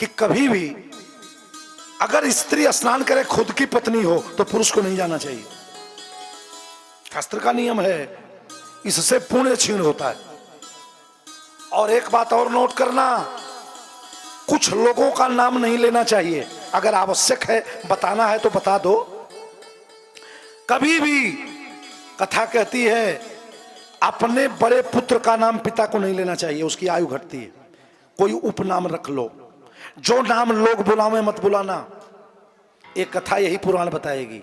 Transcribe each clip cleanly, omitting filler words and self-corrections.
कि कभी भी अगर स्त्री स्नान करे खुद की पत्नी हो तो पुरुष को नहीं जाना चाहिए। शास्त्र का नियम है, इससे पुण्य क्षीण होता है। और एक बात और नोट करना, कुछ लोगों का नाम नहीं लेना चाहिए। अगर आवश्यक है बताना है तो बता दो। कभी भी कथा कहती है अपने बड़े पुत्र का नाम पिता को नहीं लेना चाहिए, उसकी आयु घटती है। कोई उपनाम रख लो, जो नाम लोग बुलावे मत बुलाना। एक कथा यही पुराण बताएगी।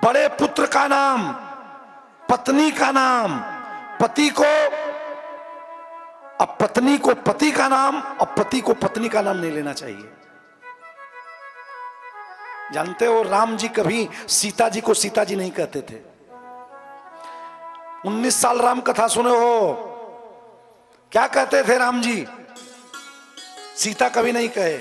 बड़े पुत्र का नाम, पत्नी का नाम, पति को, अब पत्नी को पति का नाम और पति को पत्नी का नाम नहीं लेना चाहिए। जानते हो राम जी कभी सीता जी को सीता जी नहीं कहते थे। 19 साल राम कथा सुने हो, क्या कहते थे राम जी? सीता कभी नहीं कहे,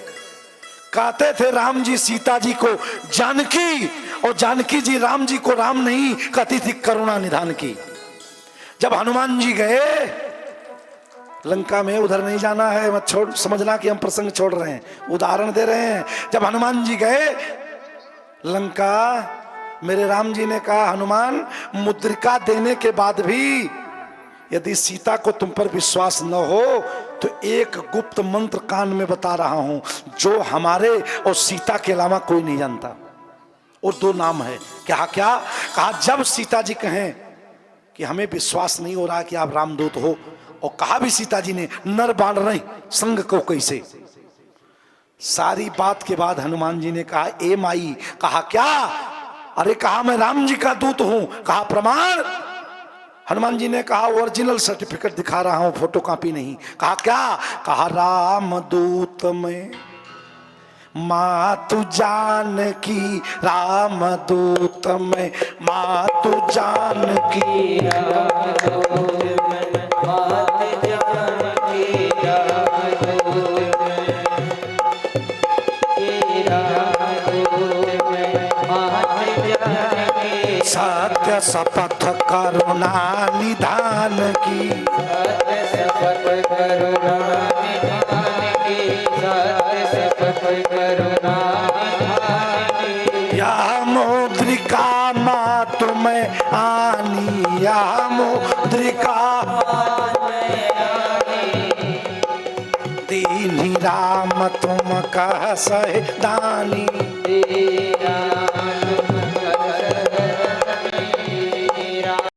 कहते थे राम जी सीता जी को जानकी, और जानकी जी राम जी को राम नहीं कहती थी करुणा निधान की। जब हनुमान जी गए लंका में, उधर नहीं जाना है, मत छोड़, समझना कि हम प्रसंग छोड़ रहे हैं, उदाहरण दे रहे हैं। जब हनुमान जी गए लंका, मेरे राम जी ने कहा हनुमान मुद्रिका देने के बाद भी यदि सीता को तुम पर विश्वास न हो तो एक गुप्त मंत्र कान में बता रहा हूं जो हमारे और सीता के अलावा कोई नहीं जानता। और 2 नाम है। क्या क्या कहा? जब सीता जी कहें कि हमें विश्वास नहीं हो रहा कि आप रामदूत हो, और कहा भी सीता जी ने नर बाण रही संग को कैसे। सारी बात के बाद हनुमान जी ने कहा ए माई, कहा क्या? अरे कहा मैं राम जी का दूत हूं। कहा प्रमाण? हनुमान जी ने कहा ओरिजिनल सर्टिफिकेट दिखा रहा हूं, फोटो कॉपी नहीं। कहा क्या? कहा राम दूत में मातु जानकी, राम दूत में मातु जानकी, सत्य शपथ करुणा निधान की, या मुद्रिका मातु में आनी, या मुद्रिका दीनी राम तुम कह सहे दानी।